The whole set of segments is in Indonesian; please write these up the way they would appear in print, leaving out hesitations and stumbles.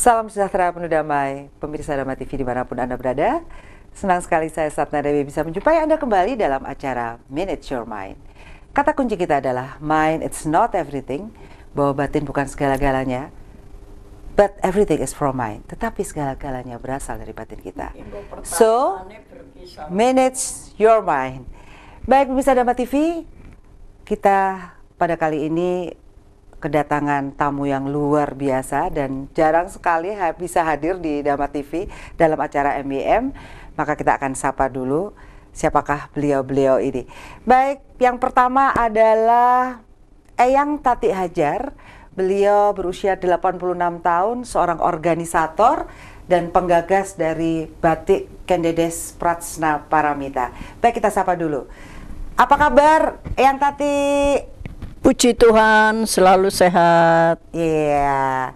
Salam sejahtera penuh damai, pemirsa Dhamma TV dimanapun Anda berada. Senang sekali saya Satna Dewi bisa menjumpai Anda kembali dalam acara Manage Your Mind. Kata kunci kita adalah mind it's not everything, bahwa batin bukan segala-galanya, but everything is from mind. Tetapi segala-galanya berasal dari batin kita. So, manage your mind. Baik pemirsa Dhamma TV, kita pada kali ini kedatangan tamu yang luar biasa dan jarang sekali bisa hadir di Dhamma TV dalam acara MBM. Maka kita akan sapa dulu siapakah beliau-beliau ini. Baik, yang pertama adalah Eyang Tati Hajar. Beliau berusia 86 tahun, seorang organisator dan penggagas dari Batik Kendedes Prajna Paramita. Baik, kita sapa dulu. Apa kabar Eyang Tati? Puji Tuhan, selalu sehat. Iya.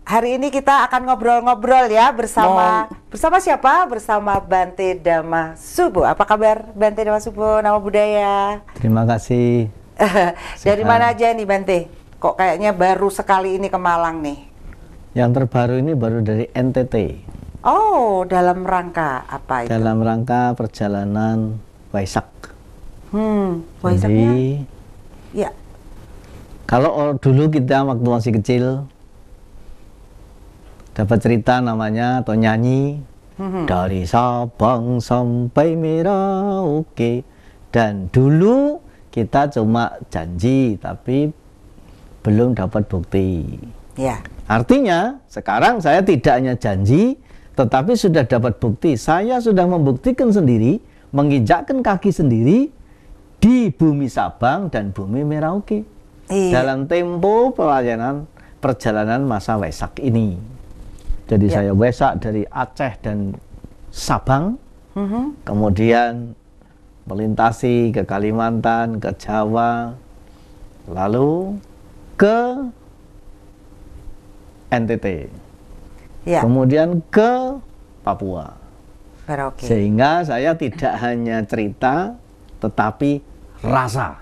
Hari ini kita akan ngobrol-ngobrol ya bersama siapa? Bersama Bante Dhamma Subbo. Apa kabar Bante Dhamma Subbo? Nama budaya. Terima kasih. Dari mana aja nih Bante? Kok kayaknya baru sekali ini ke Malang nih? Yang terbaru ini baru dari NTT. Oh, dalam rangka apa itu? Dalam rangka perjalanan Waisak. Waisaknya? Jadi, ya. kalau dulu kita waktu masih kecil dapat cerita namanya atau nyanyi dari Sabang sampai Merauke, dan dulu kita cuma janji tapi belum dapat bukti. Ya. Artinya sekarang saya tidak hanya janji tetapi sudah dapat bukti. Saya sudah membuktikan sendiri, menginjakkan kaki sendiri di bumi Sabang dan bumi Merauke. Iya. Dalam tempo perjalanan masa Waisak ini. Jadi saya Waisak dari Aceh dan Sabang, kemudian melintasi ke Kalimantan, ke Jawa, lalu ke NTT, Ya. kemudian ke Papua. Merauke. Sehingga saya tidak hanya cerita tetapi rasa.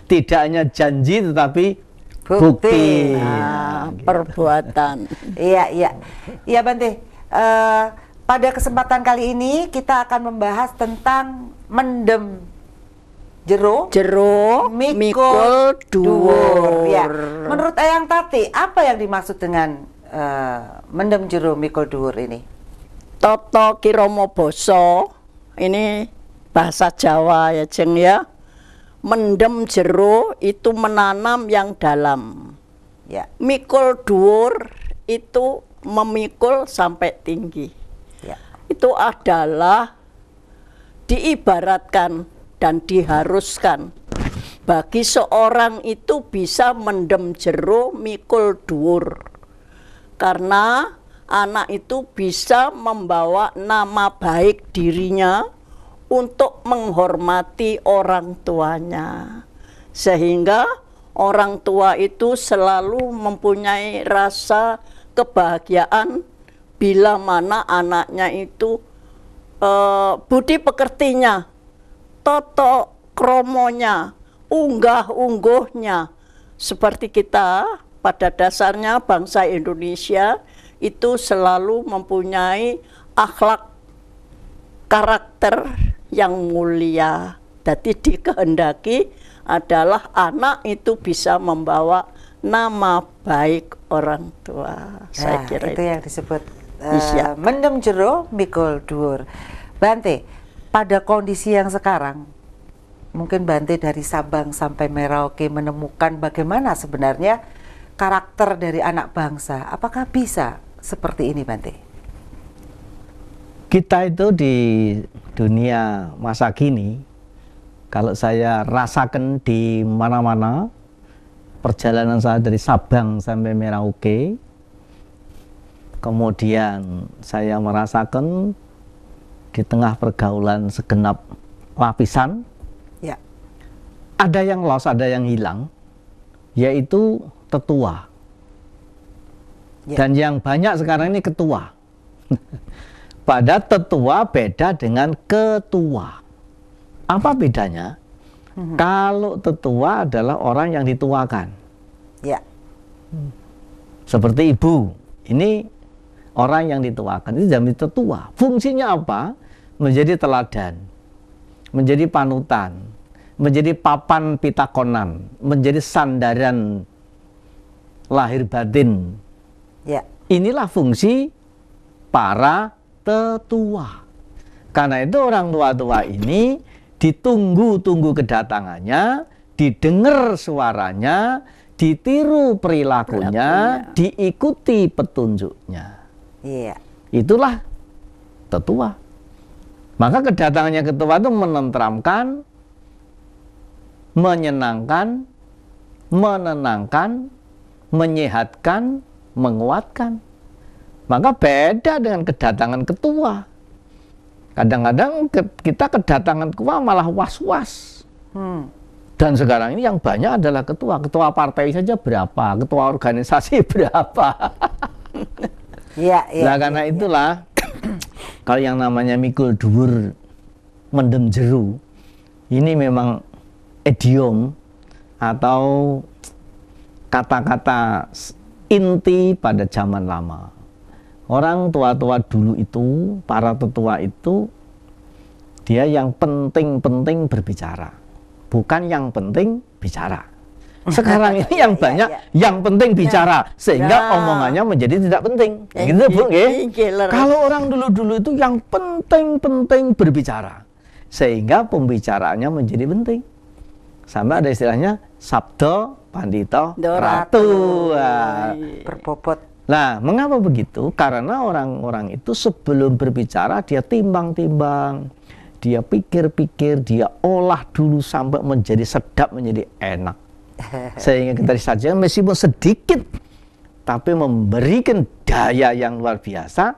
Tidak hanya janji tetapi bukti. Perbuatan. Iya, iya. Iya Bante, pada kesempatan kali ini kita akan membahas tentang mendem jero mikul dhuwur. Ya. Menurut Eyang Tati, apa yang dimaksud dengan mendem jero mikul dhuwur ini? Toto Kiromo Boso, ini bahasa Jawa ya Jeng ya. Mendem jero itu menanam yang dalam. Ya. Mikul dhuwur itu memikul sampai tinggi. Ya. Itu adalah diibaratkan dan diharuskan bagi seorang itu bisa mendem jero mikul dhuwur, karena anak itu bisa membawa nama baik dirinya untuk menghormati orang tuanya, sehingga orang tua itu selalu mempunyai rasa kebahagiaan bila mana anaknya itu budi pekertinya, toto kromonya, unggah-ungguhnya. Seperti kita pada dasarnya bangsa Indonesia itu selalu mempunyai akhlak karakter yang mulia. Jadi dikehendaki adalah anak itu bisa membawa nama baik orang tua. Saya kira itu yang disebut Iya. mendem jero mikul dhuwur. Bante, pada kondisi yang sekarang, mungkin Bante dari Sabang sampai Merauke menemukan bagaimana sebenarnya karakter dari anak bangsa. Apakah bisa seperti ini Bante? Kita itu di dunia masa kini, kalau saya rasakan di mana-mana, perjalanan saya dari Sabang sampai Merauke, kemudian saya merasakan di tengah pergaulan segenap lapisan, Ya. ada yang lost, ada yang hilang, yaitu tetua. Ya. Dan yang banyak sekarang ini ketua. Pada tetua beda dengan ketua. Apa bedanya? Kalau tetua adalah orang yang dituakan. Ya. Seperti ibu, ini orang yang dituakan, itu jadi tetua. Fungsinya apa? Menjadi teladan, menjadi panutan, menjadi papan pitakonan, menjadi sandaran lahir batin. Ya. Inilah fungsi para tetua. Karena itu orang tua-tua ini ditunggu-tunggu kedatangannya, didengar suaranya, ditiru perilakunya, diikuti petunjuknya. Iya. Itulah tetua. Maka kedatangannya ketua itu menenteramkan, menyenangkan, menenangkan, menyehatkan, menguatkan. Maka beda dengan kedatangan ketua. Kadang-kadang kita kedatangan ketua malah was-was. Dan sekarang ini yang banyak adalah ketua. Ketua partai saja berapa, ketua organisasi berapa. Iya, iya. Nah, karena itulah kalau yang namanya mikul dhuwur mendem jeru, ini memang idiom atau kata-kata inti pada zaman lama. Orang tua-tua dulu itu, para tetua itu, dia yang penting-penting berbicara, bukan yang penting bicara. Sekarang ini yang banyak yang penting bicara, sehingga omongannya menjadi tidak penting. Gitu, Bu, kalau orang dulu-dulu itu yang penting-penting berbicara, sehingga pembicaraannya menjadi penting. Sampai ada istilahnya sabdo pandito ratu. Berbobot. Nah, mengapa begitu? Karena orang-orang itu sebelum berbicara dia timbang-timbang, dia pikir-pikir, dia olah dulu sampai menjadi sedap, menjadi enak. Sehingga kita disajikan meskipun sedikit, tapi memberikan daya yang luar biasa.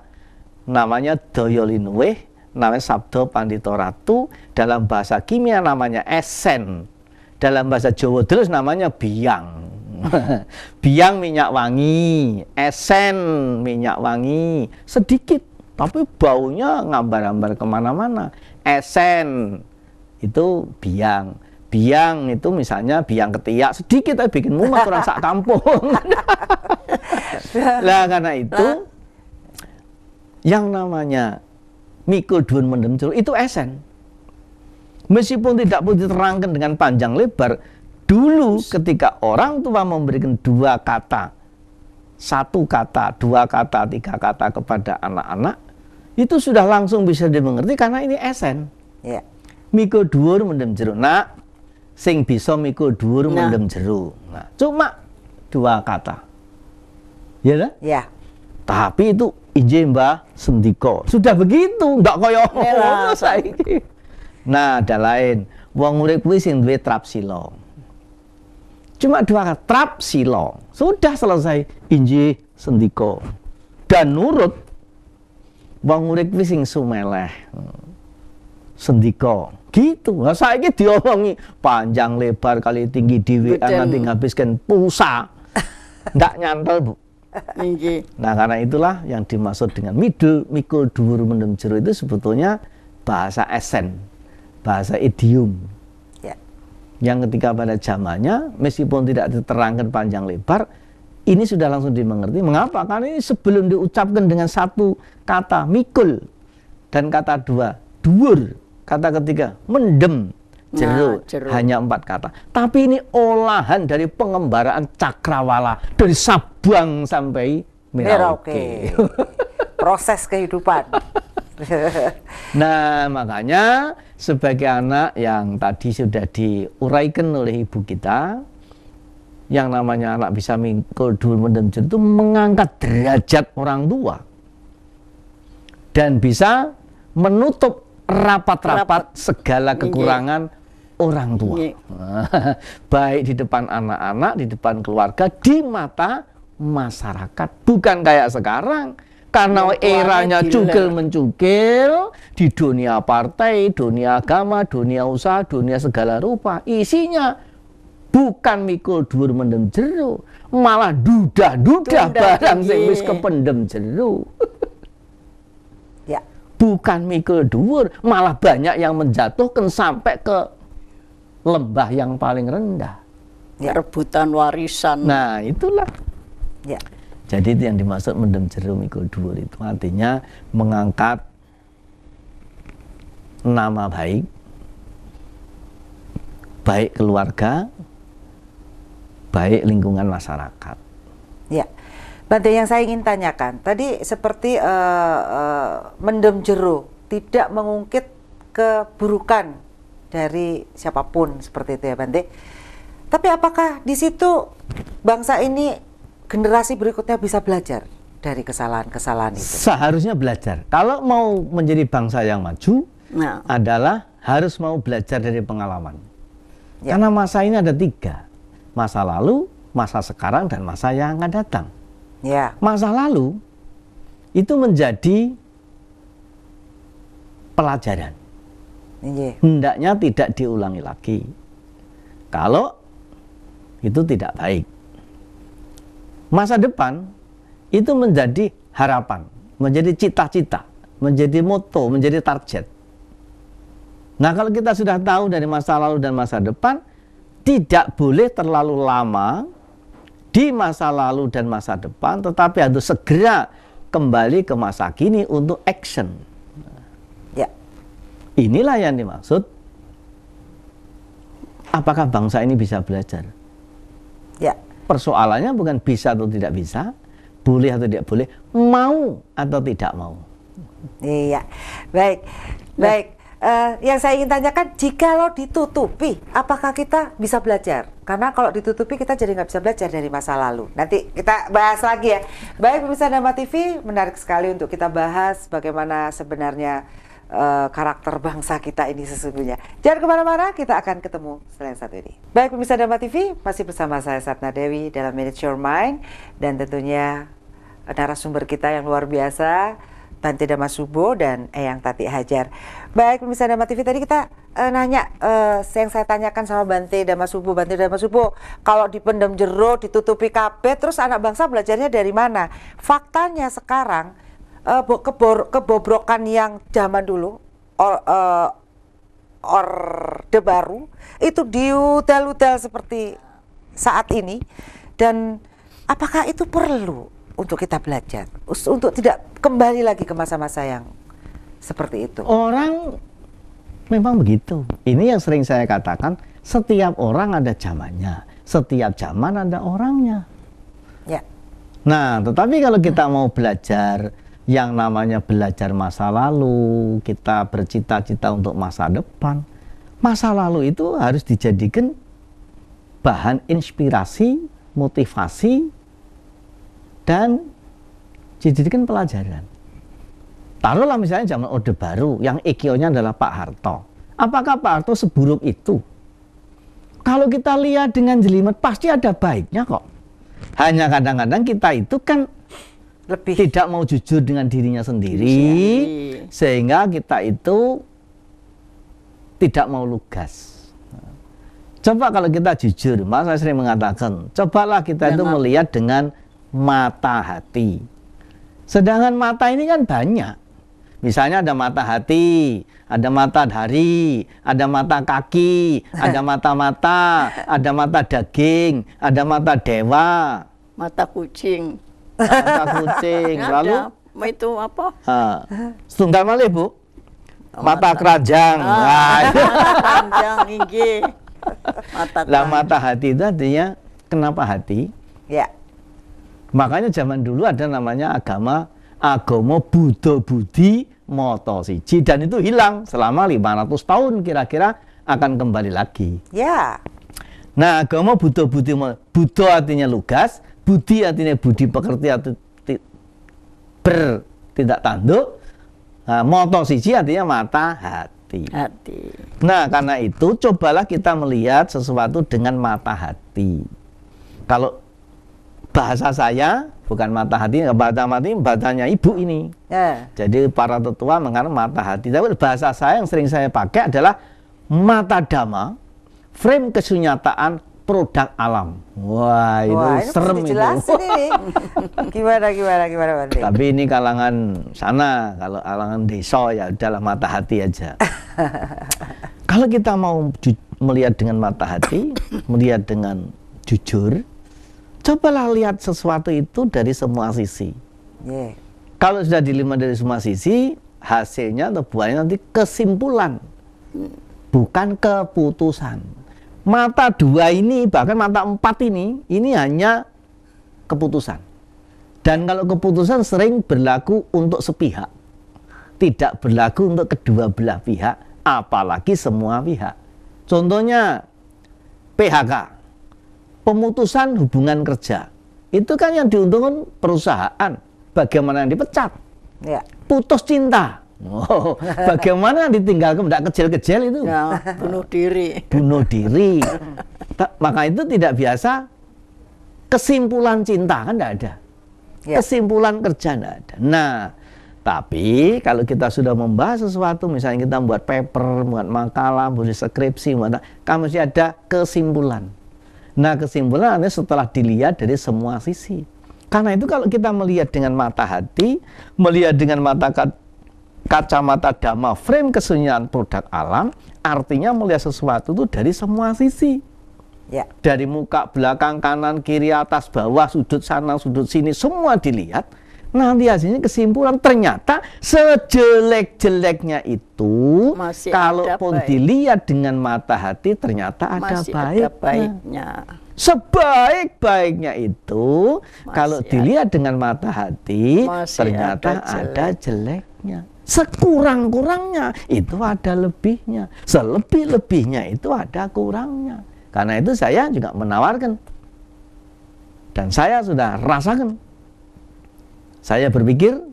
Namanya daya linuwih, namanya sabdo pandito ratu. Dalam bahasa kimia namanya esen. Dalam bahasa Jawa terus namanya biang. Biang minyak wangi, esen minyak wangi, sedikit tapi baunya ngambar-ambar kemana-mana. Esen itu biang. Biang itu misalnya biang ketiak, sedikit tapi bikin mumet orang sak kampung. Lah karena itu yang namanya mikul dhuwur mendem jeru itu esen. Meskipun tidak perlu diterangkan dengan panjang lebar, dulu ketika orang tua memberikan dua kata, satu kata, dua kata, tiga kata kepada anak-anak, itu sudah langsung bisa dimengerti karena ini esen. Ya. Mikul dhuwur mendem jeru. Nak, sing bisa mikul dhuwur mendem jeru. Nah, cuma dua kata. Ya dah? Ya. Tapi itu injih Mbah sendika. Sudah begitu, ndak kaya ngono saiki. Nah, ada lain. Wong urip kuwi sing duwe trap sila. Cuma dua kata, trap sila. Sudah selesai. Injih sendika. Dan nurut. Wong urip kuwi sing sumeleh. Sendika. Gitu. Nah, saiki diomongi panjang lebar kali tinggi dhewean nanti nghabiskan pulsa. Ndak nyantel, Bu. Nah, karena itulah yang dimaksud dengan mikul dhuwur mendem jeru itu sebetulnya bahasa esen, bahasa idiom. Ya. Yang ketika pada zamannya meskipun tidak diterangkan panjang lebar, ini sudah langsung dimengerti. Mengapa? Karena ini sebelum diucapkan dengan satu kata mikul dan kata dua dhuwur, kata ketiga mendem jeru, hanya 4 kata. Tapi ini olahan dari pengembaraan cakrawala dari Sabang sampai Merauke. Proses kehidupan. Nah, makanya sebagai anak yang tadi sudah diuraikan oleh ibu kita, yang namanya anak bisa mikul dhuwur mendem jeru itu mengangkat derajat orang tua dan bisa menutup rapat-rapat segala kekurangan orang tua. Baik di depan anak-anak, di depan keluarga, di mata masyarakat. Bukan kayak sekarang. Karena eranya cukil-mencukil di dunia partai, dunia agama, dunia usaha, dunia segala rupa. Isinya bukan mikul dhuwur mendem jeru, malah dudah-dudah barang sing wis kependem jeru. Ya. Bukan mikul dhuwur, malah banyak yang menjatuhkan sampai ke lembah yang paling rendah. Ya. Rebutan warisan. Nah, itulah. Ya. Jadi itu yang dimaksud mendem jero mikul dhuwur itu artinya mengangkat nama baik, baik keluarga, baik lingkungan masyarakat. Ya, Bante, yang saya ingin tanyakan tadi seperti mendem jero, tidak mengungkit keburukan dari siapapun seperti itu ya Bante. Tapi apakah di situ bangsa ini generasi berikutnya bisa belajar dari kesalahan-kesalahan itu? Seharusnya belajar. Kalau mau menjadi bangsa yang maju, adalah harus mau belajar dari pengalaman. Ya. Karena masa ini ada 3, masa lalu, masa sekarang, dan masa yang akan datang. Ya. Masa lalu itu menjadi pelajaran. Ya. Hendaknya tidak diulangi lagi. Kalau itu tidak baik. Masa depan itu menjadi harapan, menjadi cita-cita, menjadi moto, menjadi target. Nah, kalau kita sudah tahu dari masa lalu dan masa depan, tidak boleh terlalu lama di masa lalu dan masa depan, tetapi harus segera kembali ke masa kini untuk action. Ya. Inilah yang dimaksud. Apakah bangsa ini bisa belajar? Ya. Persoalannya bukan bisa atau tidak bisa, boleh atau tidak boleh, mau atau tidak mau. Iya, baik, baik. Yang saya ingin tanyakan, jikalau ditutupi, apakah kita bisa belajar? Karena kalau ditutupi kita jadi nggak bisa belajar dari masa lalu. Nanti kita bahas lagi ya. Baik pemirsa Dhamma TV, menarik sekali untuk kita bahas bagaimana sebenarnya karakter bangsa kita ini sesungguhnya. Jangan kemana-mana, kita akan ketemu setelah yang satu ini. Baik pemirsa Dhamma TV, masih bersama saya Sapna Dewi dalam Manage Your Mind, dan tentunya narasumber kita yang luar biasa, Bante Dhamma Subbo dan Eyang Tati Hajar. Baik pemirsa Dhamma TV, tadi kita nanya, yang saya tanyakan sama Bante Dhamma Subbo, kalau dipendam jero, ditutupi kabeh, terus anak bangsa belajarnya dari mana? Faktanya sekarang kebobrokan yang zaman dulu, Orde Baru, itu diudal-udal seperti saat ini. Dan apakah itu perlu untuk kita belajar, untuk tidak kembali lagi ke masa-masa yang seperti itu? Orang memang begitu. Ini yang sering saya katakan, setiap orang ada zamannya, setiap zaman ada orangnya. Ya. Nah, tetapi kalau kita mau belajar yang namanya belajar masa lalu, kita bercita-cita untuk masa depan, masa lalu itu harus dijadikan bahan inspirasi, motivasi, dan dijadikan pelajaran. Taruhlah misalnya zaman Orde Baru yang EGO-nya adalah Pak Harto. Apakah Pak Harto seburuk itu? Kalau kita lihat dengan jelimet pasti ada baiknya kok. Hanya kadang-kadang kita itu kan tidak mau jujur dengan dirinya sendiri, sehingga kita itu tidak mau lugas. Coba kalau kita jujur, Mas, saya sering mengatakan, cobalah kita itu melihat dengan mata hati. Sedangkan mata ini kan banyak. Misalnya ada mata hati, ada mata hari, ada mata kaki, ada mata-mata, ada mata daging, ada mata dewa, mata kucing. Mata kucing. Lalu itu apa? Setunggal malih, Bu. Mata keranjang. Keranjang iki. Mata hati itu artinya kenapa hati? Ya. Makanya zaman dulu ada namanya agama Buddha Budi Moto Siji, dan itu hilang selama 500 tahun kira-kira akan kembali lagi. Ya. Nah, agama Buddha Budi, Buddha artinya lugas, Budi artinya budi pekerti atau tidak tanduk. Nah, Moto Siji artinya mata hati. Nah, karena itu cobalah kita melihat sesuatu dengan mata hati. Kalau bahasa saya bukan mata hati, bahasanya ibu ini. Jadi para tetua mengatakan mata hati. Tapi bahasa saya yang sering saya pakai adalah mata dhamma, frame kesunyataan produk alam. Wah, itu serem itu. Ini. Gimana Bante? Tapi ini kalangan sana, kalau kalangan desa ya udahlah mata hati aja. Kalau kita mau melihat dengan mata hati, melihat dengan jujur, Cobalah lihat sesuatu itu dari semua sisi. Yeah. Kalau sudah dilihat dari semua sisi, hasilnya atau buahnya nanti kesimpulan, bukan keputusan. Mata dua ini, bahkan mata empat ini hanya keputusan. Dan kalau keputusan sering berlaku untuk sepihak, tidak berlaku untuk kedua belah pihak, apalagi semua pihak. Contohnya PHK, pemutusan hubungan kerja. Itu kan yang diuntungkan perusahaan, bagaimana yang dipecat. Ya. Putus cinta. Oh, bagaimana ditinggalkan, tidak kecil-kecil itu. Ya, bunuh diri. Bunuh diri. Maka itu tidak biasa. Kesimpulan cinta kan tidak ada. Ya. Kesimpulan kerja tidak ada. Nah, tapi kalau kita sudah membahas sesuatu, misalnya kita membuat paper, membuat makalah, membuat skripsi, kan mesti ada kesimpulan. Nah, kesimpulannya setelah dilihat dari semua sisi. Karena itu kalau kita melihat dengan mata hati, melihat dengan mata kacamata dhamma frame kesunyian produk alam, artinya melihat sesuatu itu dari semua sisi. Ya. Dari muka, belakang, kanan, kiri, atas, bawah, sudut sana, sudut sini, semua dilihat. Nanti hasilnya kesimpulan, ternyata sejelek-jeleknya itu Masih kalaupun ada baik. dilihat dengan mata hati ternyata ada Masih baiknya. ada baiknya. Sebaik-baiknya itu kalau Masih dilihat dengan mata hati Masih ternyata ada ada jeleknya. Sekurang-kurangnya itu ada lebihnya. Selebih-lebihnya itu ada kurangnya. Karena itu saya juga menawarkan. Dan saya sudah rasakan. Saya berpikir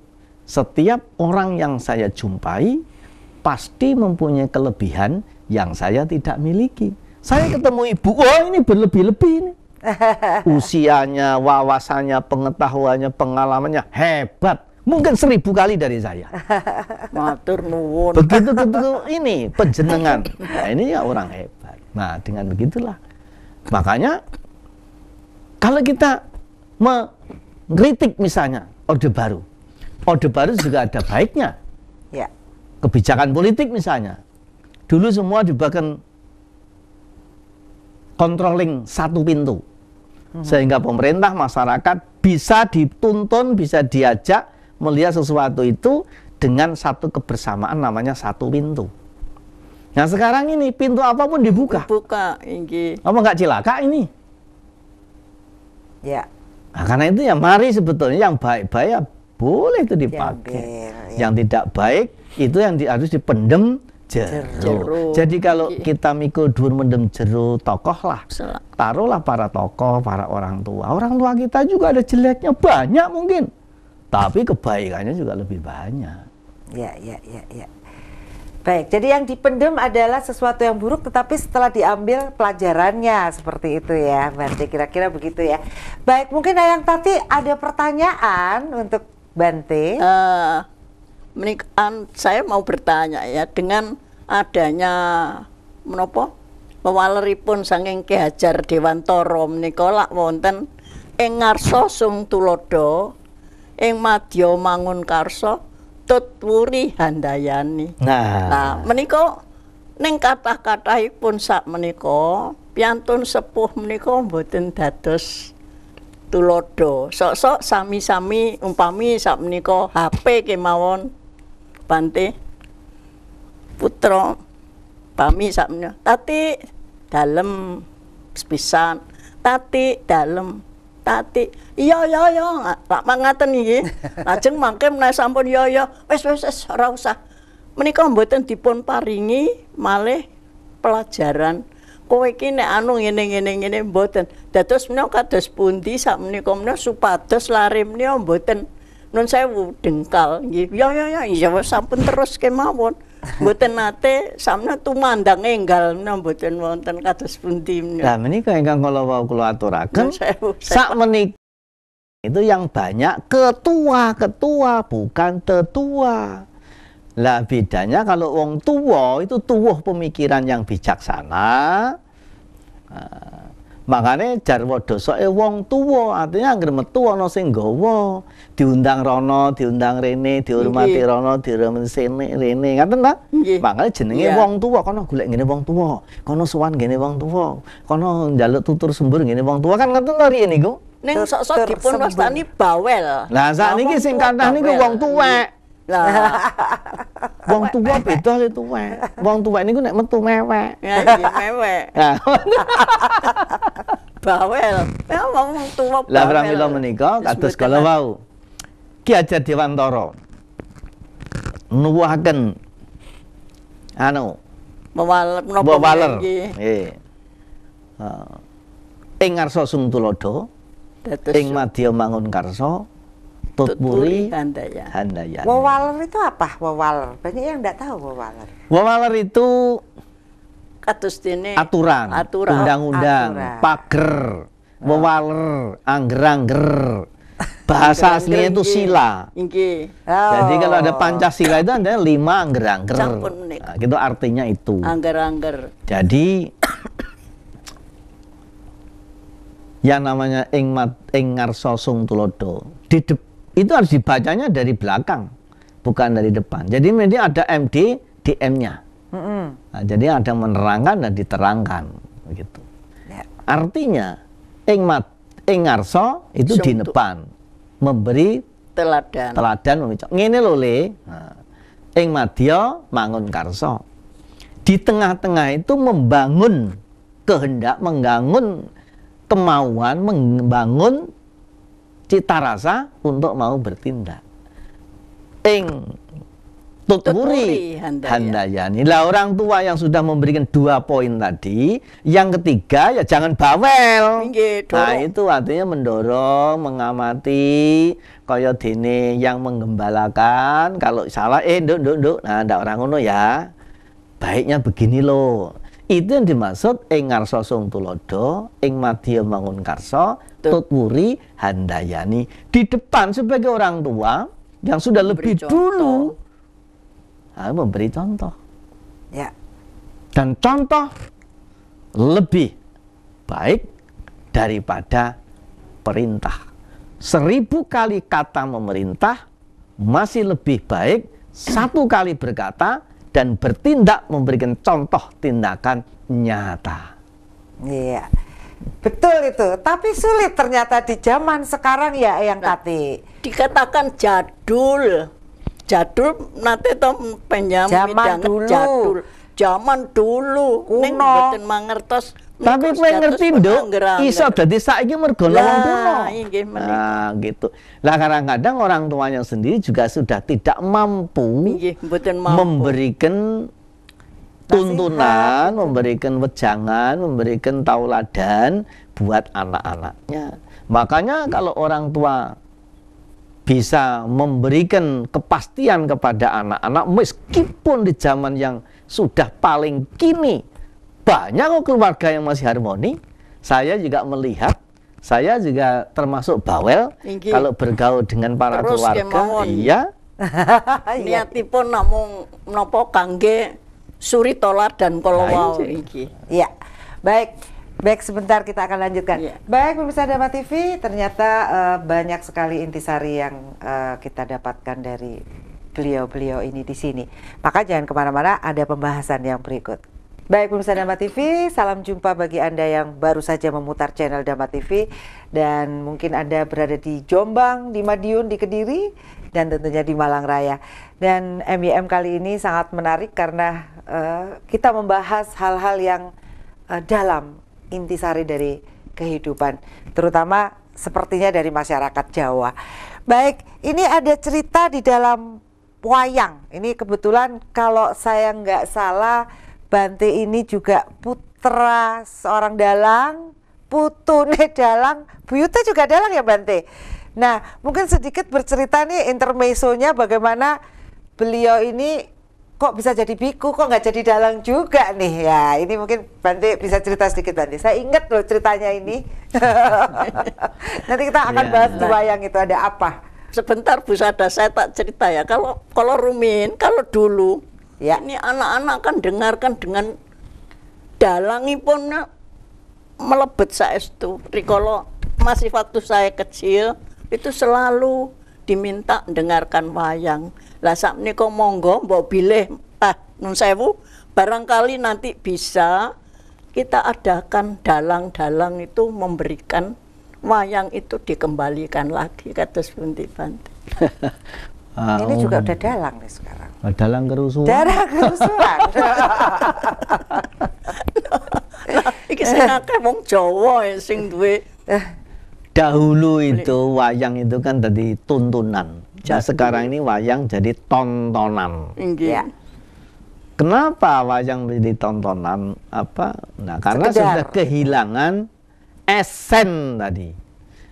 setiap orang yang saya jumpai pasti mempunyai kelebihan yang saya tidak miliki. Saya ketemu ibu, wah ini berlebih-lebih ini. Usianya, wawasannya, pengetahuannya, pengalamannya hebat. Mungkin 1000 kali dari saya. Matur nuwun. Begitu ini penjenengan. Nah, ini ya orang hebat. Nah, dengan begitulah. Makanya kalau kita mengkritik misalnya Orde Baru. Orde Baru juga ada baiknya. Ya. Kebijakan politik misalnya. Dulu semua dibuatkan controlling satu pintu. Sehingga pemerintah, masyarakat bisa dituntun, bisa diajak melihat sesuatu itu dengan satu kebersamaan namanya satu pintu. Nah sekarang ini pintu apapun dibuka. Buka, inggih. Apa nggak cilaka ini? Ya. Nah, karena itu ya mari sebetulnya yang baik-baik ya boleh itu dipakai. Diambil, ya. Yang tidak baik itu yang harus dipendem jero. Jero. Jadi kalau kita mikul dhuwur mendem jero tokoh lah. Taruhlah para tokoh, para orang tua. Orang tua kita juga ada jeleknya banyak mungkin. Tapi kebaikannya juga lebih banyak. Ya. Baik, jadi yang dipendem adalah sesuatu yang buruk tetapi setelah diambil pelajarannya seperti itu ya, Bante, kira-kira begitu ya. Baik, mungkin Ayang Tati ada pertanyaan untuk Bante. Saya mau bertanya ya, dengan adanya menapa wewaleripun saking Ki Hajar Dewantara menika lak wonten ing ngarsa sung tulodo, ing madya mangun karsa tutwuri handayani. Nah, menika ning kathah-kathahipun sak menika piantun sepuh menika mboten dados tulodo. Sok-sok sami-sami umpami sak menika HP kemawon Bante putra pami sak menika. Tati dalem sepisan, tati dalem tati iya tak mangaten iki lajeng mangke menawi sampun iya wis ora usah menika mboten dipun paringi malih pelajaran kowe iki nek anu ngene mboten dados menika kados pundi sak menika supados lare menika mboten nun sewu dengkal nggih iya sampun terus kemawon mboten nate samna tumandang enggal menika mboten wonten kados pundi menika. Lah menika ingkang kula aturaken sak menika itu yang banyak ketua bukan tetua. Lah bedanya kalau wong tua itu tuwuh pemikiran yang bijaksana. Makanya jarwo dosoke wong tuwa, artinya anggere metu ana sing nggawa, diundang rono, diundang rene, dihormati rono, dihormati rene, ngaten ta? Makanya jenenge wong tuwa, kono golek ngene wong tuwa, kono sowan ngene wong tuwa, kono njaluk tutur sembur ngene wong tuwa, kan ngoten to riyen niku. ning Tur- sok-sok tur dipun sembung. wastani bawel. Lah sakniki sing kathah niku wong tuwek. Lah, Wong tuwa beda le tuwek. Wong tuwek niku nek metu mewek. ya iki mewek. Nah, Bawel. Ya wong tuwa bawel. lah pramila menika kados Disebutkan kala wau. Ki Hajar Dewantara nuwuhaken anu mewaler menapa bawaler. nggih. Nggih. Ing ngarsa sung tulodo, Dados ing madya mangun karsa, tutpuri handaya. handayani. Wawaler itu apa? Wawaler. Banyak yang enggak tahu wawaler. Wawaler itu Kados dene aturan, aturan. undang-undang, Aturan. pager, wewaler, angger-angger. Bahasa aslinya itu sila. Inggih. Jadi kalau ada Oh. Pancasila itu ada 5 angger-angger. Sampun menika. Nah, gitu artinya itu. Angger-angger. Jadi yang namanya ing ngarsa sung tulodo itu harus dibacanya dari belakang, bukan dari depan. Jadi ini ada MD, DM-nya. Nah, jadi ada menerangkan dan diterangkan, begitu. Ya. Artinya ing ngarsa itu di Sung depan, memberi Teladan. teladan memicok. Ngene lho Le. Nah, ing madya mangun karsa. Di tengah-tengah itu membangun kehendak, membangun kemauan, membangun cita rasa untuk mau bertindak. Ing tutpuri handayani. Lah orang tua yang sudah memberikan 2 poin tadi, yang ketiga ya jangan bawel. Nggih, Nah, dorong. itu artinya mendorong, mengamati, kaya dene yang menggembalakan, kalau salah nduk. Nah, ndak orang ngono ya. Baiknya begini loh. Itu yang dimaksud ing ngarsa sung tulodo, ing madya mangun karsa, tutpuri handayani. Di depan sebagai orang tua yang sudah Memberi lebih contoh. dulu memberi contoh. Ya. Dan contoh lebih baik daripada perintah. 1000 kali kata memerintah masih lebih baik 1 kali berkata dan bertindak memberikan contoh tindakan nyata. Iya. Betul itu. Tapi sulit ternyata di zaman sekarang ya yang Kati. Dikatakan jadul. Jadul nanti to penjam Zaman midanget dulu. jadul. Zaman dulu. Ning Kuno. mboten mangertos. Tapi kowe ngerti nduk, iso dadi saiki mergo Lah, wong kuno. inggih menika. Nah, gitu. Lah kadang-kadang orang tuanya sendiri juga sudah tidak mampu Inggih, mboten mampu. memberikan tuntunan, memberikan wejangan, memberikan tauladan buat anak-anaknya. Makanya kalau orang tua bisa memberikan kepastian kepada anak-anak meskipun di zaman yang sudah paling kini banyak kok keluarga yang masih harmoni. Saya juga melihat, saya juga termasuk bawel Inggih. kalau bergaul dengan para Terus keluarga. kemawon. Iya. Iya. Niatipun namung menapa kangge suri toladan kala Nah, wau iya. iki. Iya. Baik. Baik, sebentar kita akan lanjutkan. Iya. Baik, pemirsa Dhamma TV, ternyata banyak sekali intisari yang kita dapatkan dari beliau-beliau ini di sini. Maka jangan kemana-mana, ada pembahasan yang berikut. Baik, pemirsa Dhamma TV, salam jumpa bagi Anda yang baru saja memutar channel Dhamma TV. Dan mungkin Anda berada di Jombang, di Madiun, di Kediri, dan tentunya di Malang Raya. Dan MYM kali ini sangat menarik karena kita membahas hal-hal yang dalam intisari dari kehidupan, terutama sepertinya dari masyarakat Jawa. Baik, ini ada cerita di dalam wayang. Ini kebetulan kalau saya nggak salah, Bante ini juga putra seorang dalang, putune dalang, buyutnya juga dalang ya Bante. Nah, mungkin sedikit bercerita nih intermezzonya bagaimana beliau ini kok bisa jadi biku, kok nggak jadi dalang juga nih ya. Ini mungkin Bante bisa cerita sedikit Bante. Saya ingat loh ceritanya ini. Nanti kita akan Ya. bahas di wayang itu ada apa. Sebentar Bu Sada, saya tak cerita ya. Kalau rumin, kalau dulu Ya. ini anak-anak kan dengarkan dengan dalangipun melebet saestu. Rikala masih waktu saya kecil itu selalu diminta dengarkan wayang. Lah sakmenika monggo mbok bilih nun sewu barangkali nanti bisa kita adakan dalang-dalang itu memberikan wayang itu dikembalikan lagi kados pundi Bante. Ini juga udah dalang nih sekarang. Dalang kerusuhan. Dalang kerusuhan. Iki sing akeh wong Jawa sing duwe. Dahulu itu wayang itu kan jadi tuntunan. Nah, sekarang ini wayang jadi tontonan. Nggih. Ya. Kenapa wayang menjadi tontonan? Nah, karena sudah kehilangan esen tadi.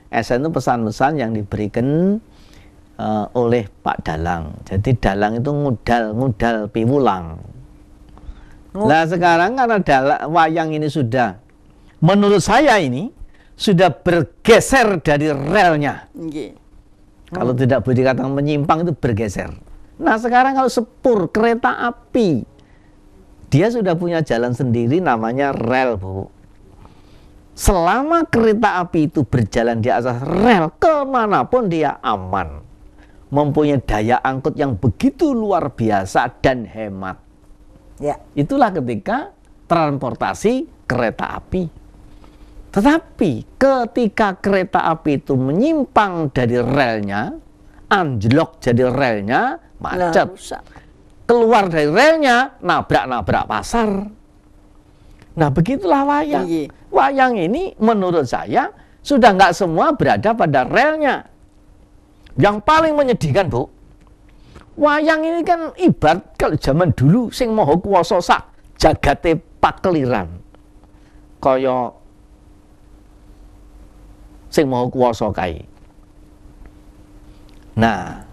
Esen itu pesan-pesan yang diberikan oleh Pak Dalang. Jadi Dalang itu ngudal piwulang. Nah, sekarang karena wayang ini sudah, menurut saya ini sudah bergeser dari relnya. Kalau tidak boleh dikatakan menyimpang, itu bergeser. Nah, sekarang kalau sepur kereta api, dia sudah punya jalan sendiri namanya rel, Bu. Selama kereta api itu berjalan di atas rel, kemanapun dia aman. Mempunyai daya angkut yang begitu luar biasa dan hemat. Ya. Itulah ketika transportasi kereta api. Tetapi ketika kereta api itu menyimpang dari relnya, anjlok jadi relnya, macet. Keluar dari relnya, nabrak-nabrak pasar. Nah, begitulah wayang. Wayang ini menurut saya sudah nggak semua berada pada relnya. Yang paling menyedihkan, Bu, wayang ini kan ibarat kalau zaman dulu sing maha kuwasa sak jagate pakeliran. Kaya sing maha kuwasa kae. Nah,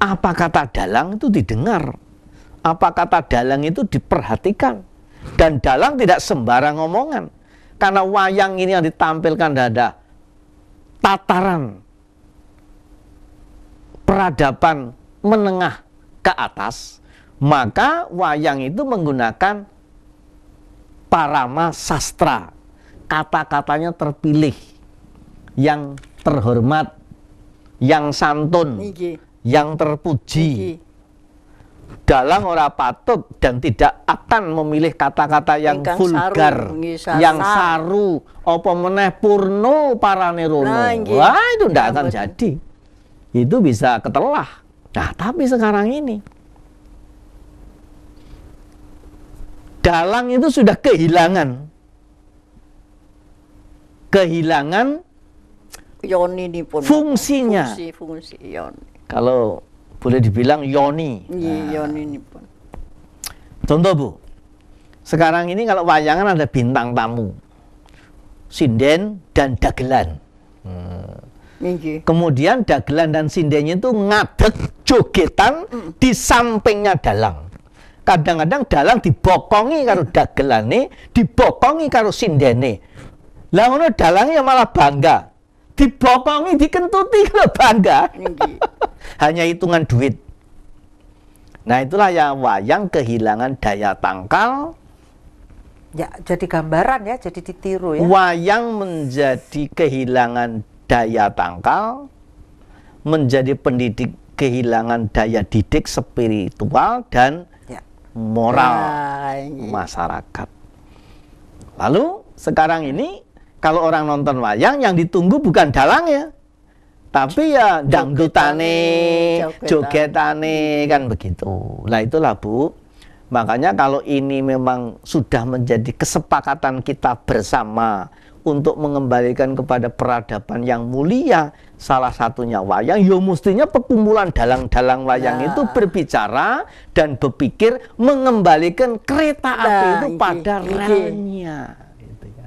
apa kata dalang itu didengar? Apa kata dalang itu diperhatikan? Dan dalang tidak sembarang omongan. Karena wayang ini yang ditampilkan ada tataran peradaban menengah ke atas, maka wayang itu menggunakan parama sastra, kata-katanya terpilih, yang terhormat, yang santun, yang terpuji. Dalang ora patut dan tidak akan memilih kata-kata yang vulgar, yang saru, apa meneh purno parane rono. Wah, itu tidak akan jadi. Itu bisa ketelah. Nah, tapi sekarang ini dalang itu sudah kehilangan fungsinya. Fungsi yoni. Kalau boleh dibilang yoni. Yoni ini pun. Contoh, Bu, sekarang ini kalau wayangan ada bintang tamu, sinden dan dagelan. Kemudian dagelan dan sindennya itu ngadeg jogetan di sampingnya dalang. Kadang-kadang dalang dibokongi karo dagelane, dibokongi karo sindene. Lah ngono dalangnya malah bangga. Dibokongi, dikentuti kalau bangga. Hanya hitungan duit. Nah, itulah yang wayang kehilangan daya tangkal. Ya, jadi gambaran ya, jadi ditiru ya. Wayang menjadi kehilangan daya tangkal, menjadi pendidik kehilangan daya didik spiritual dan moral masyarakat. Lalu sekarang ini kalau orang nonton wayang yang ditunggu bukan dalangnya, tapi ya dangdutane, jogetane, kan begitu. Nah, itulah, Bu. Makanya kalau ini memang sudah menjadi kesepakatan kita bersama untuk mengembalikan kepada peradaban yang mulia, salah satunya wayang, ya mestinya perkumpulan dalang-dalang wayang itu berbicara dan berpikir mengembalikan kereta api itu pada relnya. Gitu ya.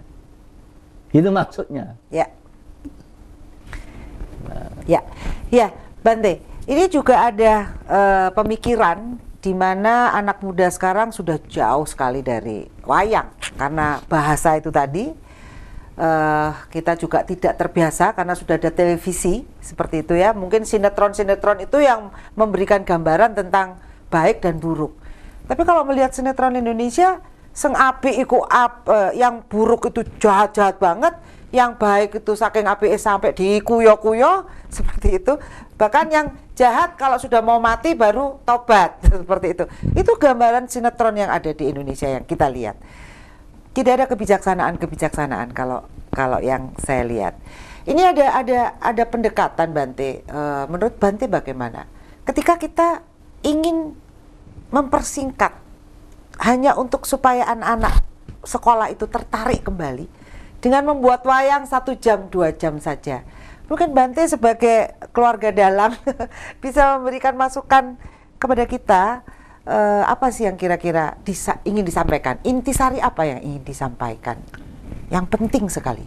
Itu maksudnya. Ya. Ya, Bante. Ini juga ada pemikiran di mana anak muda sekarang sudah jauh sekali dari wayang karena bahasa itu tadi. Kita juga tidak terbiasa karena sudah ada televisi seperti itu ya. Mungkin sinetron-sinetron itu yang memberikan gambaran tentang baik dan buruk. Tapi kalau melihat sinetron Indonesia, sing apik iku yang buruk itu jahat-jahat banget, yang baik itu saking apike sampai dikuyo-kuyo seperti itu. Bahkan yang jahat kalau sudah mau mati baru tobat seperti itu. Itu gambaran sinetron yang ada di Indonesia yang kita lihat. Tidak ada kebijaksanaan kalau yang saya lihat. Ini ada pendekatan Bante. Menurut Bante bagaimana? Ketika kita ingin mempersingkat hanya untuk supaya anak-anak sekolah itu tertarik kembali dengan membuat wayang 1 jam 2 jam saja. Mungkin Bante sebagai keluarga dalang bisa memberikan masukan kepada kita, apa sih yang kira-kira ingin disampaikan? Intisari apa yang ingin disampaikan? Yang penting sekali.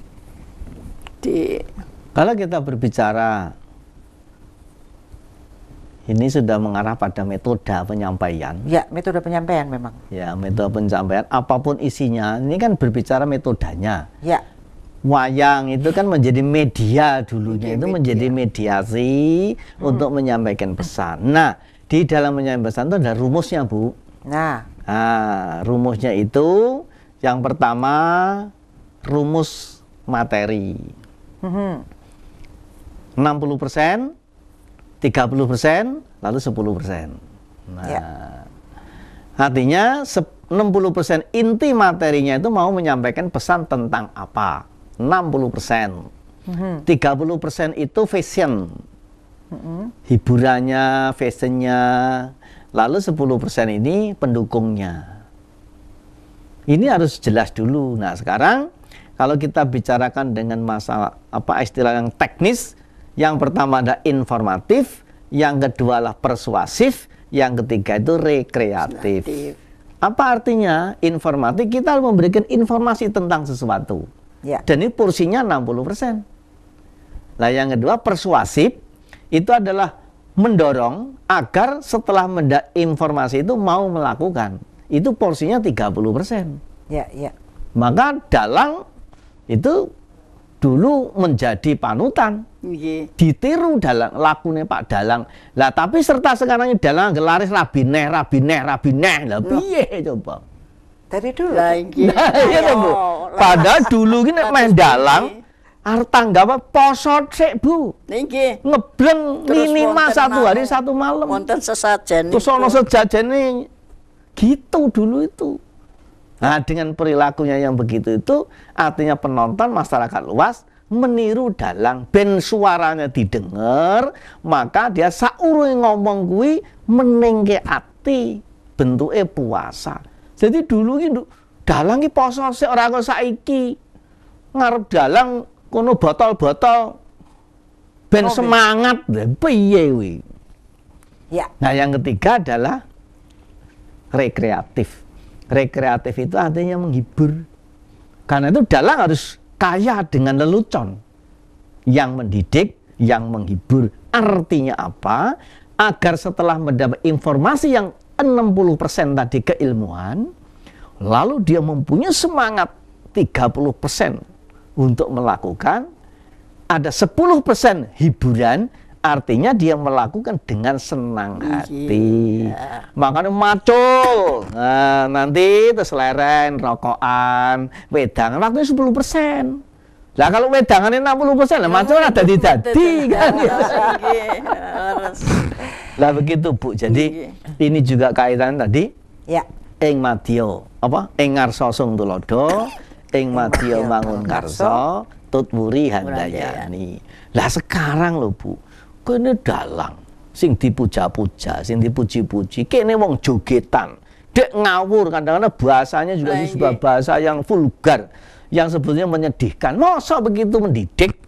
Kalau kita berbicara ini sudah mengarah pada metode penyampaian. Ya, metode penyampaian memang. Ya, metode penyampaian apapun isinya, ini kan berbicara metodenya. Ya. Wayang itu kan menjadi media dulunya, itu menjadi mediasi untuk menyampaikan pesan. Nah, di dalam menyampaikan pesan itu ada rumusnya, Bu. Nah, rumusnya itu yang pertama rumus materi. 60%, 30%, lalu 10%. Nah, ya. Artinya 60% inti materinya itu mau menyampaikan pesan tentang apa? 60%. 30% itu fashion. Hiburannya, fashionnya. Lalu 10% ini pendukungnya. Ini harus jelas dulu. Nah, sekarang kalau kita bicarakan dengan masalah istilah yang teknis, yang pertama ada informatif, yang kedua adalah persuasif, yang ketiga itu rekreatif. Apa artinya informatif? Kita memberikan informasi tentang sesuatu. Ya. Dan ini porsinya 60%. Nah, yang kedua persuasif, itu adalah mendorong agar setelah mendapat informasi itu mau melakukan. Itu porsinya 30%. Ya, ya. Maka dalang itu dulu menjadi panutan, ditiru dalang, lakunya Pak Dalang. Lah tapi serta sekarang ini dalang gelaris rabineh, lah piye coba? Dari dulu. Nah, iya Bu. Padahal dulu ini main dalang, tangga apa poso sik Bu. Nggih. Ngebleng minimal 1 hari 1 malam. Wonten sesajen. Terus ono sejajene gitu dulu itu. Nah, dengan perilakunya yang begitu itu, artinya penonton masyarakat luas meniru dalang, ben suaranya didengar, maka dia saurunge ngomong kuwi menengke ati, bentuke puasa. Jadi dulu iki dalang iki poso sik ora kok saiki. Ngarep dalang kono botol-botol ben semangat, piye kuwi. Ya. Nah, yang ketiga adalah rekreatif. Rekreatif itu artinya menghibur. Karena itu dalang harus kaya dengan lelucon yang mendidik, yang menghibur. Artinya apa? Agar setelah mendapat informasi yang 60% tadi keilmuan, lalu dia mempunyai semangat 30% untuk melakukan, ada 10% hiburan. Artinya dia melakukan dengan senang hati. Makanya macul. Nah, nanti terus leren, rokokan, wedangan waktunya 10%. Lah kalau wedangannya 60%, lah macul ada dadi kan. Lah begitu Bu. Jadi ini juga kaitan tadi. Ya. Ing madya ing ngarsa sung tulodo, ing madya mangun karsa, tutwuri handayani. Lah sekarang lho Bu, kene dalang sing dipuja-puja, sing dipuji-puji, kene wong jogetan, dek ngawur, kadang-kadang bahasanya juga sebuah bahasa yang vulgar, yang sebetulnya menyedihkan. Masa begitu mendidik?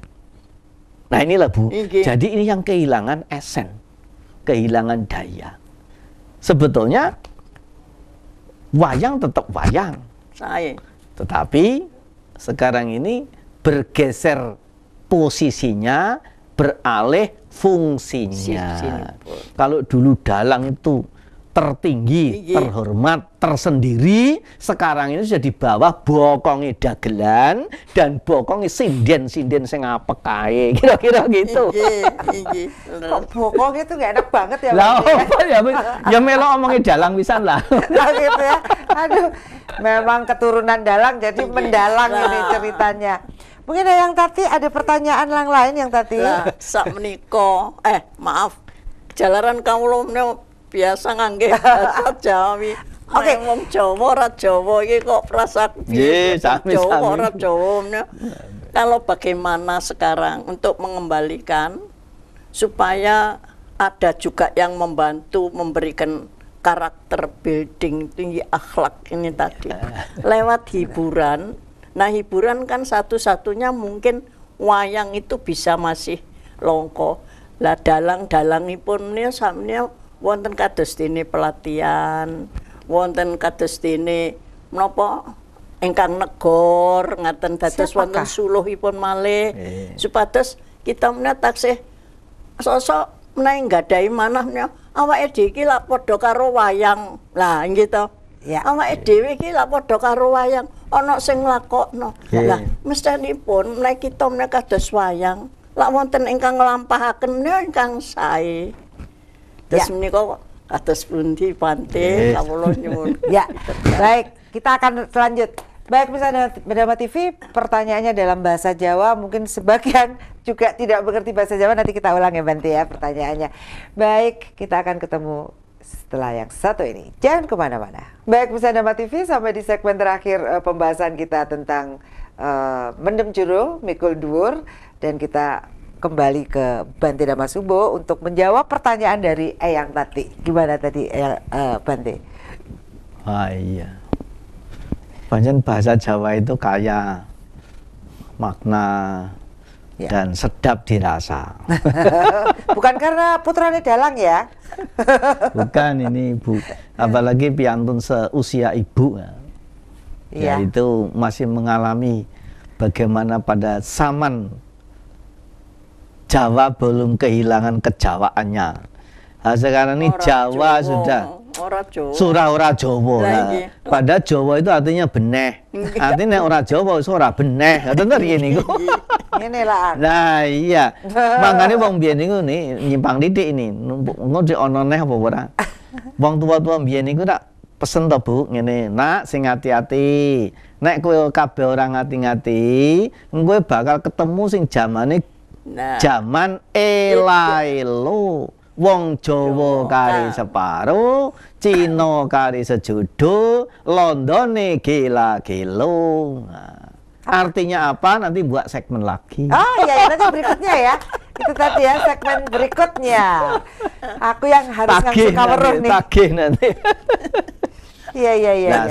Nah inilah Bu, jadi ini yang kehilangan esen, kehilangan daya. Sebetulnya wayang tetap wayang, tetapi sekarang ini bergeser posisinya, beralih fungsinya. Kalau dulu dalang itu tertinggi, terhormat, tersendiri, sekarang ini sudah di bawah bokonge dagelan dan bokonge sinden-sinden sing apek kae. Kira-kira gitu. Kok bokong itu gak enak banget ya? Lah apa ya? Ya melok omongin dalang pisan lah. Nah gitu ya. Aduh, memang keturunan dalang jadi mendalang ini ceritanya. Mungkin yang tadi ada pertanyaan yang lain yang tadi. Sak menika, maaf, jalaran kawula biasa ngangge bahasa Jawi. Oke. Wong Jawa ora Jawa iki kok prasaku Nggih, sami-sami. Jawa ora Jawa. Kalau bagaimana sekarang untuk mengembalikan supaya ada juga yang membantu memberikan karakter building tinggi akhlak ini tadi lewat hiburan. Nah, hiburan kan satu-satunya mungkin wayang itu bisa masih longko. Lah dalang-dalangipun niku sampeyan wonten kados dene pelatihan, wonten kados dene menapa ingkang negor ngaten dados wonten suluhipun malih supados kita menawi taksih sosok menawi nggadahi manah awake dhewe iki lak padha karo wayang. Lah nggih to. Ya. Awake dhewe iki lak padha karo wayang, ana sing nglakokno. Lah mestenipun menawi kita menawi kados wayang, lak wonten ingkang nglampahaken ingkang sae. Terus menika kados pundi Bante kawula nyuwun. Ya, baik, kita akan lanjut. Baik, misalnya Bernama TV, pertanyaannya dalam bahasa Jawa, mungkin sebagian juga tidak mengerti bahasa Jawa, nanti kita ulang ya Bante ya pertanyaannya. Baik, kita akan ketemu setelah yang satu ini. Jangan kemana-mana. Baik, Bernama TV, sampai di segmen terakhir pembahasan kita tentang mendem jero, mikul dhuwur, dan kita kembali ke Bante Damasubo untuk menjawab pertanyaan dari Eyang tadi. Gimana tadi Bante? Ah iya. Pancen bahasa Jawa itu kaya makna dan sedap dirasa. Bukan karena putranya dalang ya? Bukan ini Bu, apalagi piantun seusia ibu, ya itu masih mengalami bagaimana pada zaman Jawa belum kehilangan kejawaannya. Nah, sekarang ini Jawa sudah ora Jawa. Pada Jawa itu artinya beneh. Artinya ora Jawa iso ora beneh. Ngoten to riyen niku. Ngene lah. Nah, iya. Mangane wong biyen niku nyimpang titik ini. Engko dik ana neh apa ora? Wong tua-tua biyen niku tak pesen to Bu, ngene, nak sing hati-hati. Nek kowe kabeh ora ngati-ngati, kowe bakal ketemu sing zamane zaman elaelo. Wong Jawa kari separo, Cina kari sejudo, Londone gila-gilo. Nah, artinya apa? Nanti buat segmen lagi. Oh iya, nanti berikutnya ya. Itu tadi ya segmen berikutnya. Aku yang harus ngasih cover nih. Tagih nanti. Iya. Nah,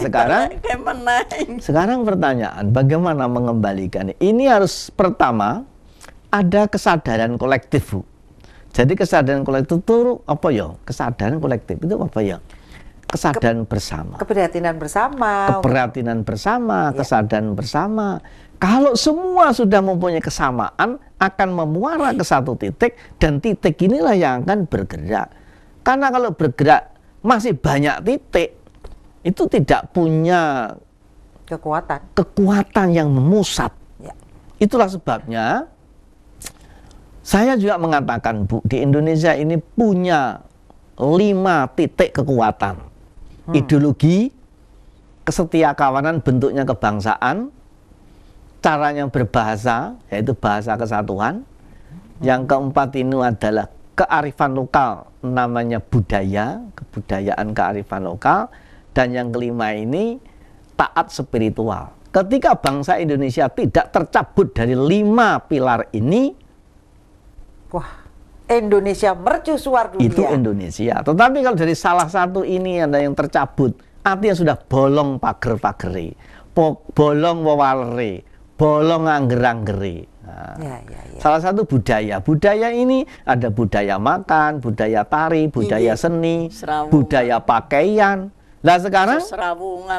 sekarang pertanyaan, bagaimana mengembalikan? Ini harus pertama ada kesadaran kolektif, Bu. Jadi kesadaran kolektif itu apa ya? Kesadaran kolektif itu apa ya? Kesadaran bersama. Keprihatinan bersama. Keprihatinan bersama, kesadaran bersama. Kalau semua sudah mempunyai kesamaan, akan memuara ke satu titik, dan titik inilah yang akan bergerak. Karena kalau bergerak masih banyak titik, itu tidak punya kekuatan yang memusat. Ya. Itulah sebabnya saya juga mengatakan, Bu, di Indonesia ini punya 5 titik kekuatan. Ideologi, kesetiakawanan bentuknya kebangsaan, caranya berbahasa, yaitu bahasa kesatuan. Yang keempat ini adalah kearifan lokal, namanya budaya, kebudayaan kearifan lokal. Dan yang kelima ini taat spiritual. Ketika bangsa Indonesia tidak tercabut dari 5 pilar ini, wah, Indonesia mercusuar dunia. Itu Indonesia. Tetapi kalau dari salah satu ini ada yang tercabut, artinya sudah bolong pager-pageri, bolong wawaleri, bolong angger-anggeri. Nah, salah satu budaya. Budaya ini ada budaya makan, budaya tari, budaya seni, budaya pakaian. Lah sekarang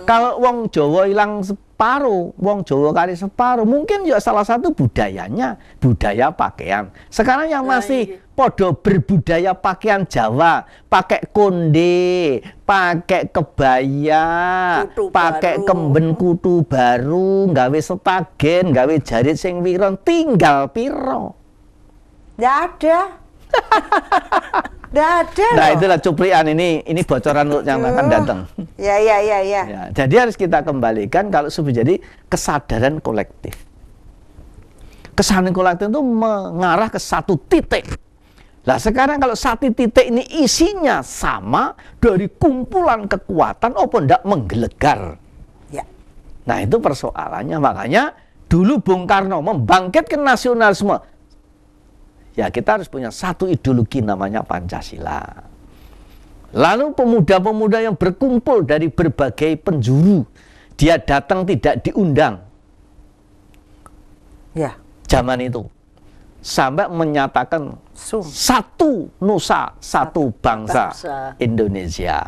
kalau wong Jawa hilang separuh, wong Jawa kali separuh, mungkin juga salah satu budayanya budaya pakaian. Sekarang yang masih podo berbudaya pakaian Jawa, pakai konde, pakai kebaya, pakai kemben kutu baru, gawe setagen, gawe jarit sing wiron, tinggal piro? Nggak ada. Nggak ada. Nah, itulah cuplian ini bocoran untuk yang akan datang. Ya. Jadi harus kita kembalikan kalau sudah jadi kesadaran kolektif. Kesadaran kolektif itu mengarah ke satu titik. Lah sekarang kalau satu titik ini isinya sama dari kumpulan kekuatan, apa ndak menggelegar? Ya. Nah itu persoalannya. Makanya dulu Bung Karno membangkitkan nasionalisme. Ya kita harus punya satu ideologi namanya Pancasila. Lalu pemuda-pemuda yang berkumpul dari berbagai penjuru, dia datang tidak diundang. Ya. Zaman itu. Sampai menyatakan satu nusa, satu bangsa Indonesia.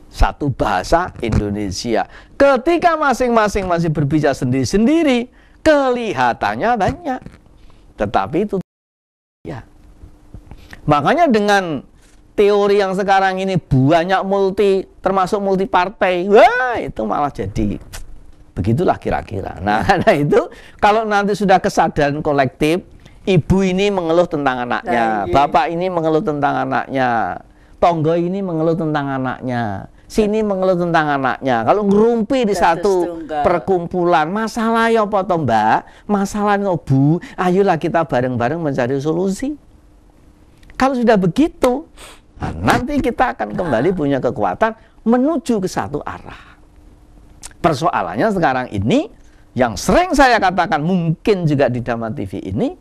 Satu bahasa Indonesia. Ketika masing-masing masih berbicara sendiri-sendiri, kelihatannya banyak. Tetapi itu ya. Makanya dengan teori yang sekarang ini banyak termasuk multi partai, wah itu malah jadi begitulah kira-kira. Nah, itu kalau nanti sudah kesadaran kolektif, ibu ini mengeluh tentang anaknya, bapak ini mengeluh tentang anaknya, tonggo ini mengeluh tentang anaknya, sini mengeluh tentang anaknya. Kalau ngerumpi di satu perkumpulan, masalah ya apa toh Mbak? Masalah Bu, ayolah kita bareng-bareng mencari solusi. Kalau sudah begitu, nah, nanti kita akan kembali punya kekuatan menuju ke satu arah. Persoalannya sekarang ini, yang sering saya katakan mungkin juga di Dhamma TV ini,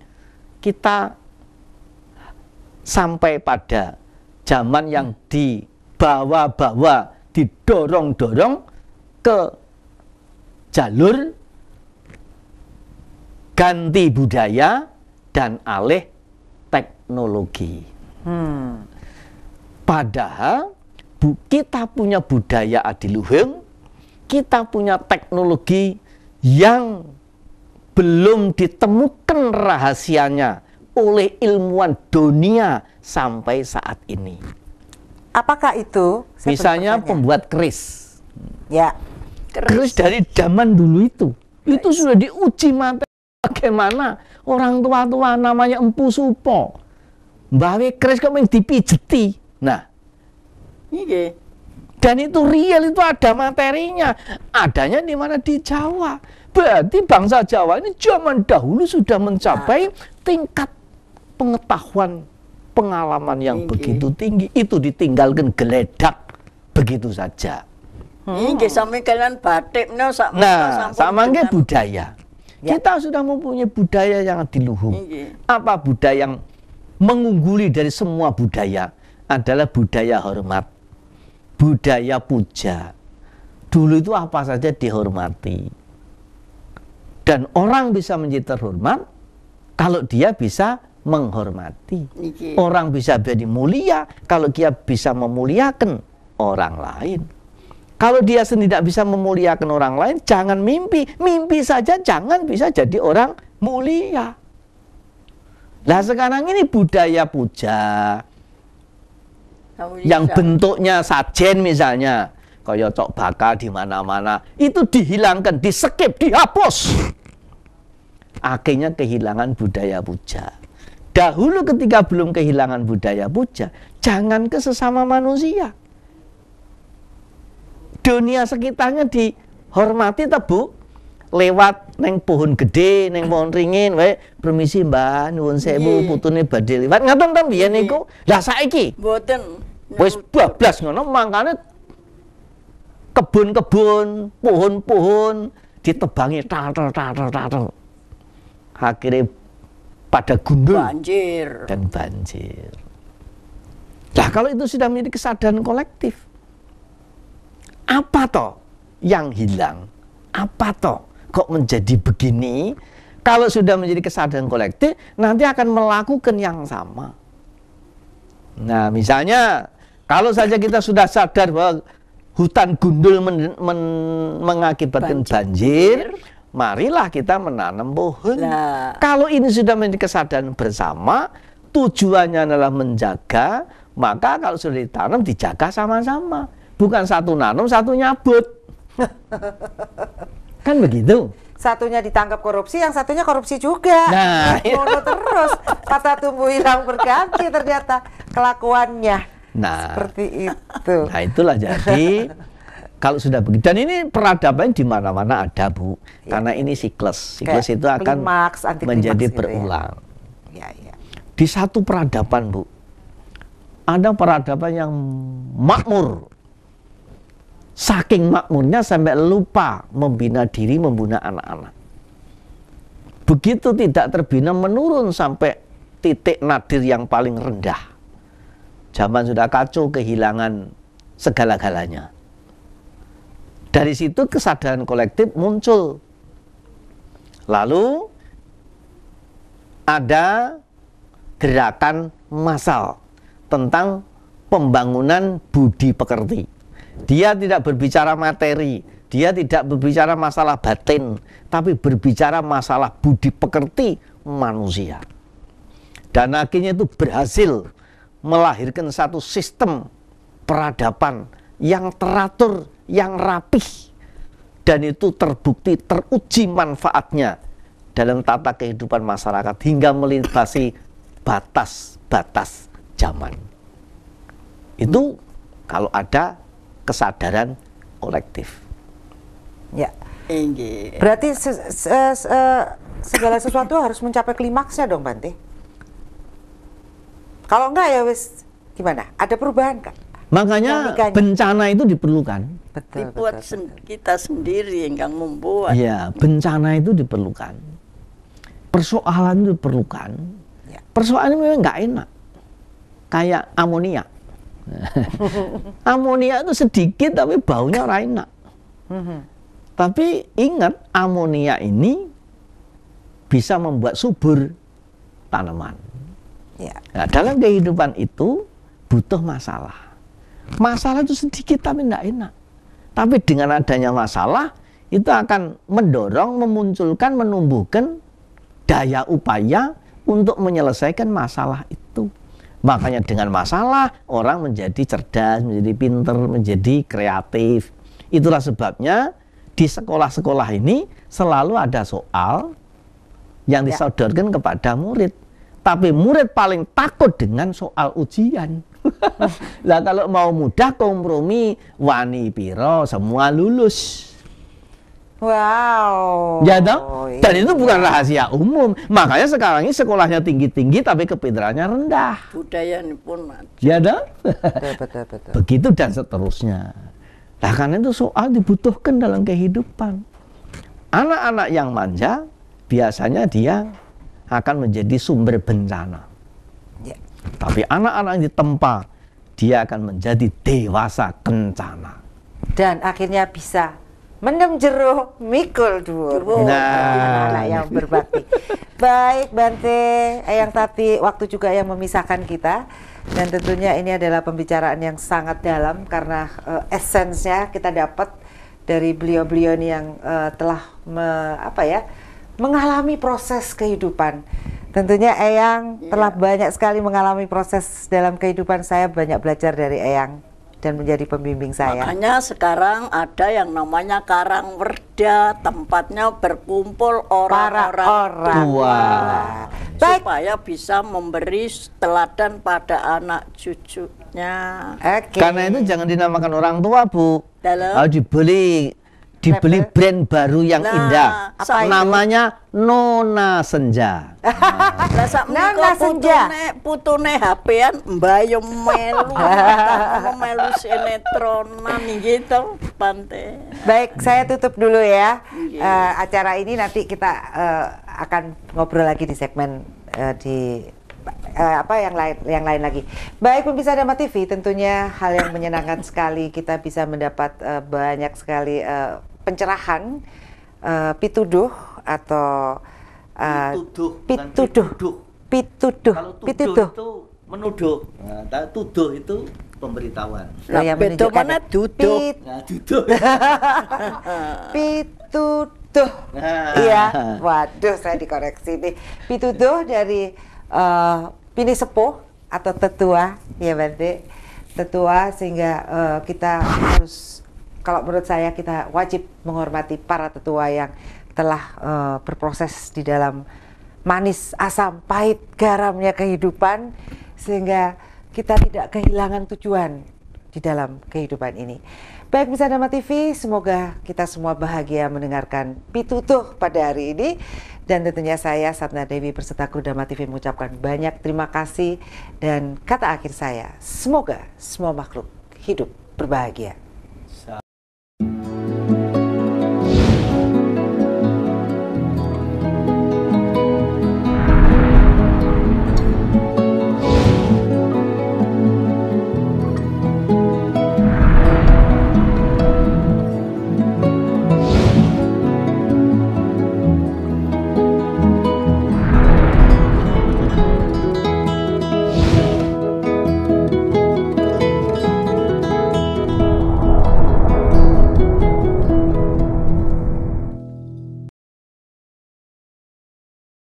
kita sampai pada zaman yang dibawa-bawa, didorong-dorong ke jalur ganti budaya dan alih teknologi. Padahal kita punya budaya adiluhung, kita punya teknologi yang belum ditemukan rahasianya oleh ilmuwan dunia sampai saat ini. Apakah itu? Misalnya pembuat keris. Ya. Keris dari zaman dulu itu sudah diuji materi bagaimana orang tua-tua namanya Empu Supo. Mbawe keris kok dipijeti. Nah, dan itu real, itu ada materinya. Adanya di mana? Di Jawa. Berarti bangsa Jawa ini zaman dahulu sudah mencapai tingkat pengetahuan, pengalaman yang begitu tinggi. Itu ditinggalkan geledak begitu saja. Ini sampai kalian batik. Nah, sama nggak budaya. Kita sudah mempunyai budaya yang diluhung. Apa budaya yang mengungguli dari semua budaya? Adalah budaya hormat. Budaya puja. Dulu itu apa saja dihormati. Dan orang bisa menjadi terhormat kalau dia bisa menghormati. Orang bisa jadi mulia kalau dia bisa memuliakan orang lain. Kalau dia sendiri tidak bisa memuliakan orang lain, jangan mimpi. Mimpi saja jangan bisa jadi orang mulia. Nah sekarang ini budaya puja, yang bentuknya sajen misalnya, kaya cok bakal di mana-mana, itu dihilangkan, di-skip, dihapus. Akhirnya kehilangan budaya puja. Dahulu ketika belum kehilangan budaya puja, jangan ke sesama manusia. Dunia sekitarnya dihormati Bu. Lewat neng pohon gede, neng pohon ringin, permisi Mbak, nuwun sewu putune badhe liwat. Ngaten ta biyen niku. Lah saiki mboten. Wis bablas ngono, mangkane kebun-kebun, pohon-pohon ditebangi tal. Akhirnya pada gundul dan banjir. Nah, kalau itu sudah menjadi kesadaran kolektif, apa toh yang hilang? Apa toh kok menjadi begini? Kalau sudah menjadi kesadaran kolektif, nanti akan melakukan yang sama. Nah, misalnya kalau saja kita sudah sadar bahwa hutan gundul mengakibatkan banjir, marilah kita menanam pohon. Kalau ini sudah menjadi kesadaran bersama, tujuannya adalah menjaga, maka kalau sudah ditanam, dijaga sama-sama. Bukan satu nanam, satu nyabut. Kan begitu. Satunya ditangkap korupsi, yang satunya korupsi juga. Nah, mono terus. Kata tumbuh hilang berganti ternyata kelakuannya. Nah, seperti itu. Nah, itulah jadi kalau sudah begitu. Dan ini peradaban di mana-mana ada, Bu. Karena ini siklus. Siklus itu akan menjadi berulang. di satu peradaban, Bu, ada peradaban yang makmur. Saking makmurnya sampai lupa membina diri, membina anak-anak. Begitu tidak terbina, menurun sampai titik nadir yang paling rendah. Zaman sudah kacau, kehilangan segala-galanya. Dari situ kesadaran kolektif muncul. Lalu ada gerakan massal tentang pembangunan budi pekerti. Dia tidak berbicara materi, dia tidak berbicara masalah batin, tapi berbicara masalah budi pekerti manusia. Dan akhirnya itu berhasil melahirkan satu sistem peradaban yang teratur, yang rapih, dan itu terbukti, teruji manfaatnya dalam tata kehidupan masyarakat hingga melintasi batas-batas zaman. Itu kalau ada kesadaran kolektif. Ya. Inggih. Berarti segala sesuatu harus mencapai klimaksnya dong, Bante. Kalau enggak ya wis gimana? Ada perubahan Kak? Makanya bencana itu diperlukan. Betul, Dibuat betul. kita sendiri yang membuat. Ya, bencana itu diperlukan. Persoalan itu diperlukan. Ya. Persoalan memang nggak enak. Kayak amonia. Amonia itu sedikit tapi baunya ora enak. Tapi ingat, amonia ini bisa membuat subur tanaman. Ya. Nah, dalam kehidupan itu butuh masalah. Masalah itu sedikit tapi tidak enak. Tapi dengan adanya masalah itu akan mendorong, memunculkan, menumbuhkan daya upaya untuk menyelesaikan masalah itu. Makanya dengan masalah orang menjadi cerdas, menjadi pinter, menjadi kreatif. Itulah sebabnya di sekolah-sekolah ini selalu ada soal yang disodorkan kepada murid. Tapi murid paling takut dengan soal ujian. Lah kalau mau mudah kompromi, wani piro semua lulus. Wow. Ya dong? Dan itu bukan rahasia umum. Makanya sekarang ini sekolahnya tinggi-tinggi tapi kepintarannya rendah. Budaya ini pun ada. Ya dong? Betul. Begitu dan seterusnya. Nah karena itu soal dibutuhkan dalam kehidupan. Anak-anak yang manja biasanya dia akan menjadi sumber bencana. Ya. Tapi anak-anak yang ditempa, dia akan menjadi dewasa kencana. Dan akhirnya bisa mendem jero mikul dhuwur. Anak-anak yang berbakti. Baik Bante, Eyang Tati, waktu juga yang memisahkan kita. Dan tentunya ini adalah pembicaraan yang sangat dalam karena esensnya kita dapat dari beliau-beliau ini yang telah mengalami proses kehidupan. Tentunya Eyang telah banyak sekali mengalami proses dalam kehidupan saya, banyak belajar dari Eyang dan menjadi pembimbing saya. Makanya sekarang ada yang namanya Karang Werda, tempatnya berkumpul orang-orang tua. Baik. supaya bisa memberi teladan pada anak cucunya. Oke. Karena itu jangan dinamakan orang tua, Bu. Dalam Harus dibeli brand baru yang Nah, indah. apa itu? Namanya Nona Senja. lah sak Nana menika Senja. putune HP-an mbayo melu melu sinetronan gitu Bante. Baik, saya tutup dulu ya. Acara ini nanti kita akan ngobrol lagi di segmen yang lain lagi. Baik pemirsa Dhamma TV, tentunya hal yang menyenangkan sekali kita bisa mendapat banyak sekali pencerahan, pituduh atau pituduh itu menuduh. Nah, tuduh itu pemberitahuan. Nah, yang beda menunjukkan mana duduk. Nah, tuduh. pituduh. Nah. Iya, waduh saya dikoreksi nih. Pituduh dari pini sepuh atau tetua, ya Bante, tetua, sehingga kita harus, kalau menurut saya kita wajib menghormati para tetua yang telah berproses di dalam manis, asam, pahit, garamnya kehidupan, sehingga kita tidak kehilangan tujuan di dalam kehidupan ini. Baik pemirsa Dhamma TV, semoga kita semua bahagia mendengarkan pitutuh pada hari ini. Dan tentunya saya, Satna Dewi, berserta kru Dharma TV mengucapkan banyak terima kasih. Dan kata akhir saya, semoga semua makhluk hidup berbahagia.